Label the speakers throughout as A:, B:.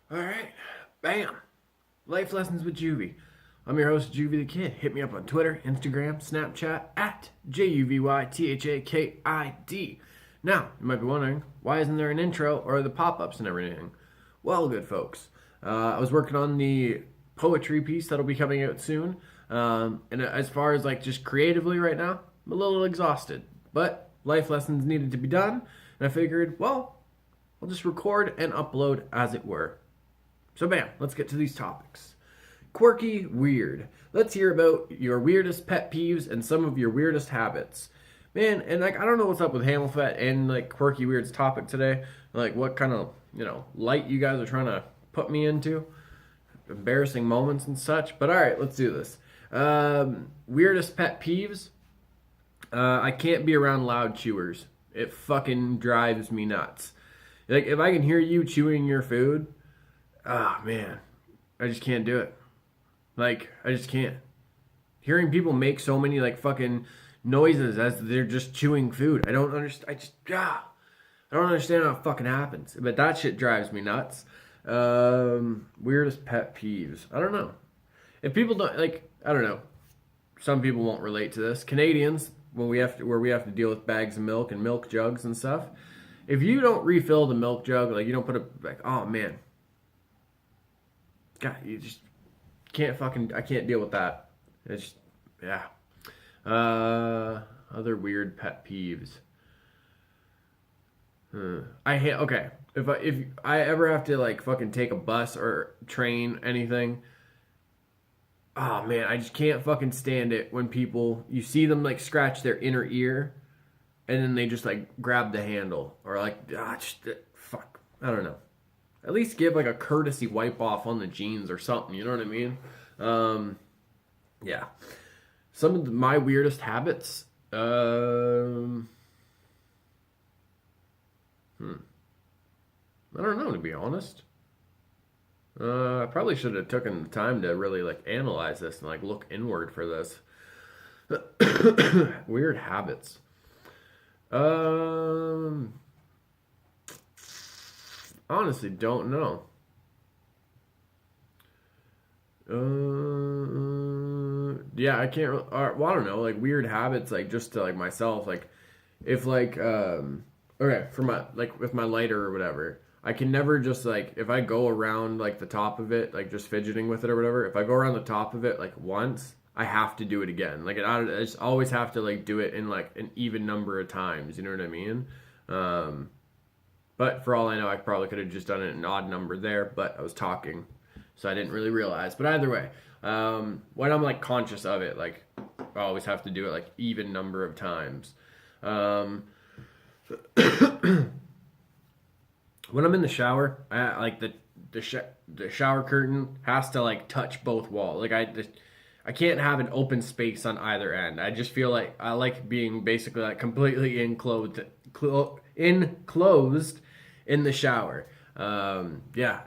A: All right, bam. Life lessons with Juvy. I'm your host, JuvyThaKid. Hit me up on Twitter, Instagram, Snapchat at JuvyThaKid. Now, you might be wondering, why isn't there an intro or the pop-ups and everything? Well, good folks, I was working on the poetry piece that'll be coming out soon. And as far as like just creatively right now, I'm a little exhausted. But life lessons needed to be done, and I figured, well, I'll just record and upload as it were. So bam, let's get to these topics. Quirky, weird. Let's hear about your weirdest pet peeves and some of your weirdest habits. Man, and like I don't know what's up with Hamilfet and like quirky weird's topic today. Like what kind of, light you guys are trying to put me into. Embarrassing moments and such. But alright, let's do this. Weirdest pet peeves. I can't be around loud chewers. It fucking drives me nuts. Like if I can hear you chewing your food, ah, man, I just can't do it. Like, I just can't. Hearing people make so many, like, fucking noises as they're just chewing food. I don't understand. I don't understand how it fucking happens. But that shit drives me nuts. Weirdest pet peeves. I don't know. If people don't, like, I don't know. Some people won't relate to this. Canadians, where we have to deal with bags of milk and milk jugs and stuff. If you don't refill the milk jug, like, you don't put it, like, oh, man. God, you just I can't deal with that. It's just, yeah. Other weird pet peeves. Okay. If I ever have to like fucking take a bus or train anything, oh man, I just can't fucking stand it when you see them like scratch their inner ear, and then they just like grab the handle or like fuck. I don't know. At least give like a courtesy wipe off on the jeans or something. You know what I mean? Yeah. Some of my weirdest habits. I don't know, to be honest. I probably should have taken the time to really like analyze this and like look inward for this. Weird habits. Honestly, don't know. Yeah, I can't. Well, I don't know. Like weird habits, like just to like myself. Like if like okay, for my like with my lighter or whatever, I can never just like if I go around like the top of it, like just fidgeting with it or whatever. If I go around the top of it like once, I have to do it again. Like I just always have to like do it in like an even number of times. You know what I mean? But for all I know, I probably could have just done it an odd number there. But I was talking, so I didn't really realize. But either way, when I'm like conscious of it, like I always have to do it like even number of times. When I'm in the shower, I like the shower curtain has to like touch both walls. Like I can't have an open space on either end. I just feel like I like being basically like completely enclosed in the shower. Yeah,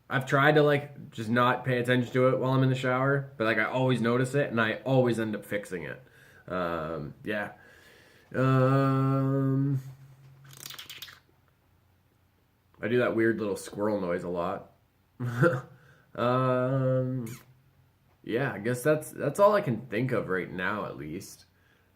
A: I've tried to like just not pay attention to it while I'm in the shower, but like I always notice it and I always end up fixing it. Yeah. I do that weird little squirrel noise a lot. um, yeah, I guess that's all I can think of right now, at least.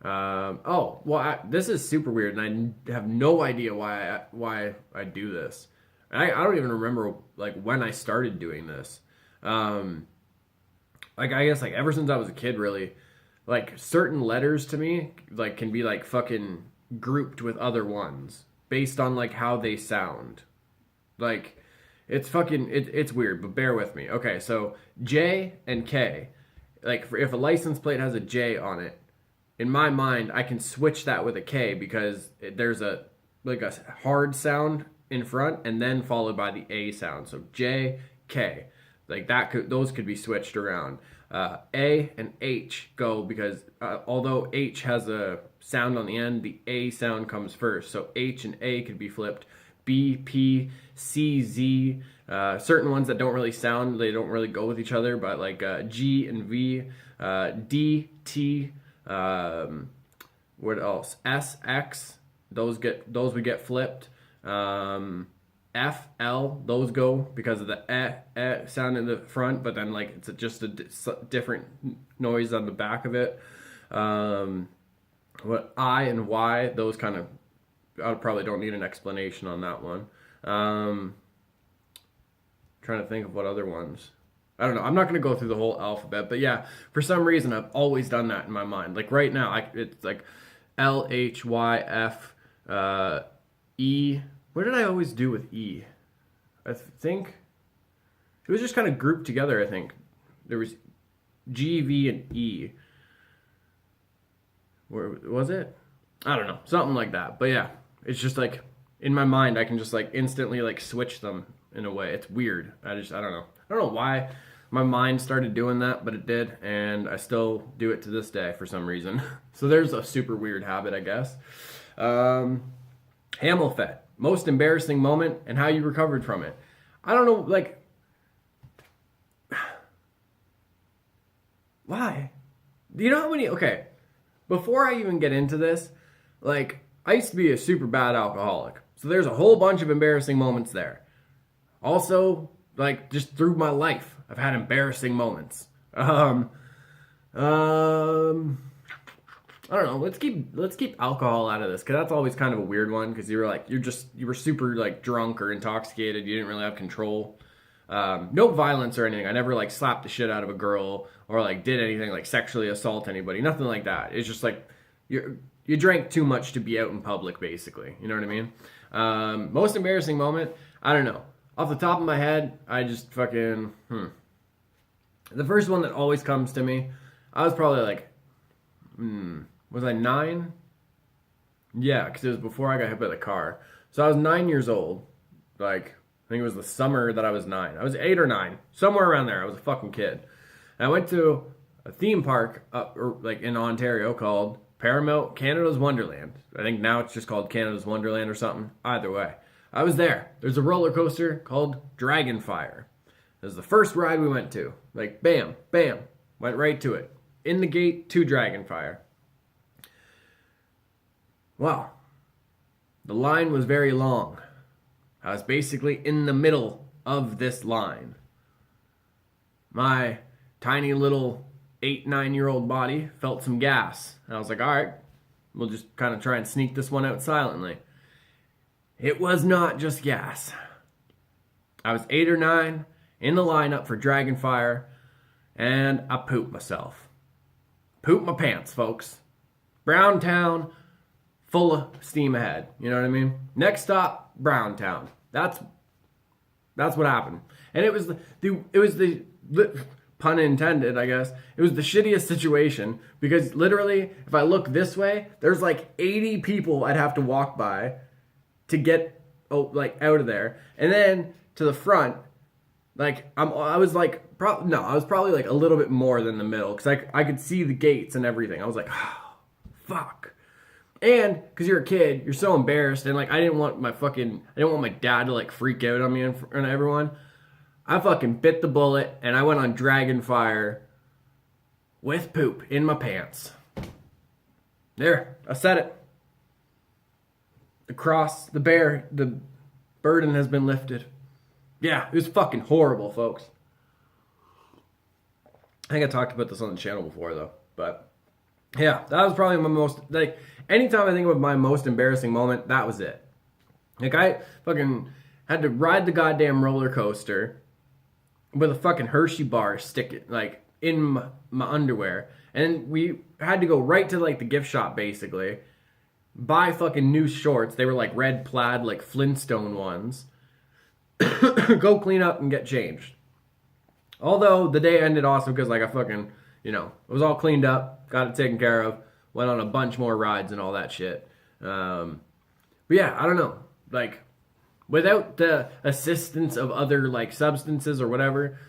A: Oh, well, this is super weird, and I have no idea why I do this. I don't even remember like when I started doing this. Like I guess like ever since I was a kid, really, like certain letters to me like can be like fucking grouped with other ones based on like how they sound. Like it's weird, but bear with me. Okay, so J and K, like if a license plate has a J on it, in my mind I can switch that with a K because there's a like a hard sound in front and then followed by the A sound. So J K, like those could be switched around. A and H go because although H has a sound on the end, the A sound comes first. So H and A could be flipped. B, P, C, Z. Certain ones that don't really sound, they don't really go with each other, but like G and V, D, T, what else? S, X. Those would get flipped. F, L, those go because of the sound in the front, but then like it's just a different noise on the back of it. What I and Y, those kind of, I probably don't need an explanation on that one. Trying to think of what other ones. I don't know. I'm not going to go through the whole alphabet, but yeah, for some reason I've always done that in my mind. Like right now, it's like L, H, Y, F, E. What did I always do with E? I think it was just kind of grouped together. I think there was G, V, and E. Where was it? I don't know, something like that. But yeah, it's just like in my mind, I can just like instantly like switch them in a way. It's weird. I don't know. I don't know why my mind started doing that, but it did, and I still do it to this day for some reason. So there's a super weird habit, I guess. Hammelfet, most embarrassing moment and how you recovered from it. I don't know, like, why? Do you know how many, okay, before I even get into this, like, I used to be a super bad alcoholic. So there's a whole bunch of embarrassing moments there. Also, like, just through my life, I've had embarrassing moments. I don't know. Let's keep alcohol out of this, because that's always kind of a weird one, because you were super like drunk or intoxicated. You didn't really have control. No violence or anything. I never like slapped the shit out of a girl or like did anything like sexually assault anybody. Nothing like that. It's just like you drank too much to be out in public, basically. You know what I mean? Most embarrassing moment? I don't know. Off the top of my head, I just fucking The first one that always comes to me, I was probably like, was I 9? Yeah, because it was before I got hit by the car. So I was 9 years old. Like, I think it was the summer that I was 9. I was 8 or 9. Somewhere around there. I was a fucking kid. And I went to a theme park in Ontario called Paramount Canada's Wonderland. I think now it's just called Canada's Wonderland or something. Either way. I was there. There's a roller coaster called Dragonfire. It was the first ride we went to. Like, bam, bam. Went right to it. In the gate to Dragonfire. Well, the line was very long. I was basically in the middle of this line. My tiny little 8-9-year-old body felt some gas. And I was like, all right, we'll just kind of try and sneak this one out silently. It was not just gas. I was 8 or 9 in the lineup for Dragonfire, and I pooped myself. Pooped my pants, folks. Browntown, full of steam ahead. You know what I mean? Next stop, Browntown. That's what happened. And it was the pun intended, I guess. It was the shittiest situation, because literally, if I look this way, there's like 80 people I'd have to walk by to get out of there. And then to the front, like I was probably like a little bit more than the middle, because I could see the gates and everything. I was like, oh, fuck. And because you're a kid, you're so embarrassed, and like I didn't want my dad to like freak out on me in front of everyone. I fucking bit the bullet, and I went on Dragonfire with poop in my pants. There, I said it. The burden has been lifted. Yeah, it was fucking horrible, folks. I think I talked about this on the channel before, though. But yeah, that was probably my most, like, anytime I think of my most embarrassing moment, that was it. Like, I fucking had to ride the goddamn roller coaster with a fucking Hershey bar stick, like, in my underwear. And we had to go right to, like, the gift shop, basically, buy fucking new shorts. They were, like, red plaid, like, Flintstone ones. Go clean up and get changed. Although, the day ended awesome, because, like, I fucking, it was all cleaned up, got it taken care of, went on a bunch more rides and all that shit. But yeah, I don't know. Like, without the assistance of other, like, substances or whatever,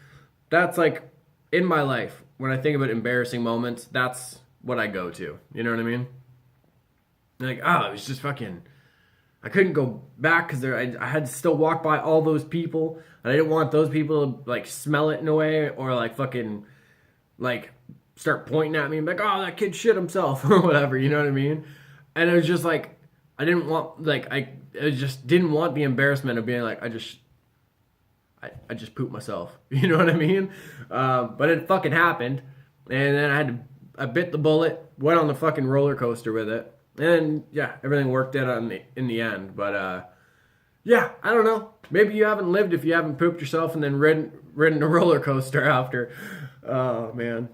A: that's, like, in my life, when I think about embarrassing moments, that's what I go to. You know what I mean? Like, it was just fucking, I couldn't go back, because I had to still walk by all those people, and I didn't want those people to, like, smell it in a way, or, like, fucking, like, start pointing at me and be like, oh, that kid shit himself, or whatever, you know what I mean? And it was just, like, I didn't want, like, I just didn't want the embarrassment of being like, I just pooped myself. You know what I mean? But it fucking happened. And then I bit the bullet, went on the fucking roller coaster with it. And yeah, everything worked out in the end. But yeah, I don't know. Maybe you haven't lived if you haven't pooped yourself and then ridden a roller coaster after. Oh, man.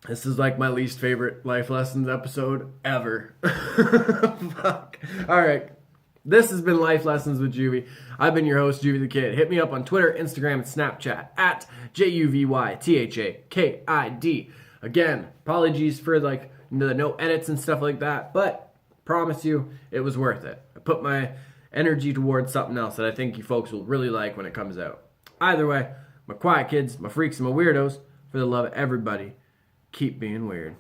A: This is like my least favorite life lessons episode ever. Fuck. All right. This has been Life Lessons with Juvy. I've been your host, JuvyThaKid. Hit me up on Twitter, Instagram, and Snapchat at JuvyThaKid. Again, apologies for like the no edits and stuff like that, but promise you it was worth it. I put my energy towards something else that I think you folks will really like when it comes out. Either way, my quiet kids, my freaks, and my weirdos, for the love of everybody, keep being weird.